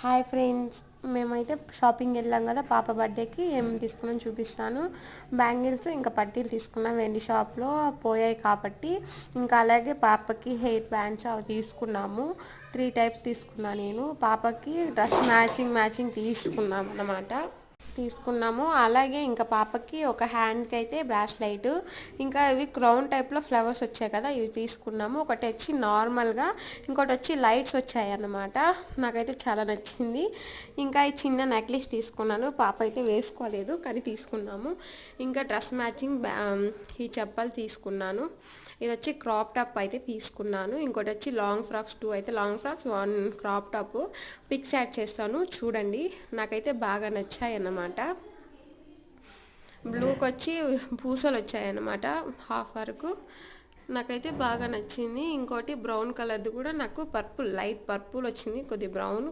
Hi friends, మేమైతే shopping వెళ్ళాం కదా. పాప బర్త్డేకి ఏం తీసుకున్నాం చూపిస్తాను. బ్యాంగిల్స్ ఇంకా పట్టీలు తీసుకున్నాం వెండి షాప్లో పోయాయి కాబట్టి. ఇంకా అలాగే పాపకి హెయిర్ బ్యాండ్స్ అవి తీసుకున్నాము. 3 టైప్స్ తీసుకున్నాను నేను. పాపకి డ్రెస్ మ్యాచింగ్ తీసుకున్నాం అన్నమాట. అలాగే ఇంకా పాపకి ఒక హ్యాండ్కి అయితే బ్రాస్లైట్, ఇంకా ఇవి క్రౌన్ టైప్లో ఫ్లవర్స్ వచ్చాయి కదా, ఇవి తీసుకున్నాము. ఒకటి వచ్చి నార్మల్గా, ఇంకోటి వచ్చి లైట్స్ వచ్చాయి అన్నమాట. నాకైతే చాలా నచ్చింది. ఇంకా ఈ చిన్న నెక్లెస్ తీసుకున్నాను. పాప అయితే వేసుకోలేదు కానీ తీసుకున్నాము. ఇంకా డ్రెస్ మ్యాచింగ్ ఈ చెప్పలు తీసుకున్నాను. ఇది వచ్చి క్రాప్ టాప్ అయితే తీసుకున్నాను. ఇంకోటి వచ్చి లాంగ్ ఫ్రాక్స్, 2 అయితే long frocks, 1 crop top. Pics add చేస్తాను చూడండి. నాకైతే బాగా నచ్చాయి అన్నమాట. బ్లూకి వచ్చి పూసలు వచ్చాయన్నమాట హాఫ్ వరకు. నాకైతే బాగా నచ్చింది. ఇంకోటి బ్రౌన్ కలర్ది కూడా నాకు లైట్ పర్పుల్ వచ్చింది, కొద్ది బ్రౌన్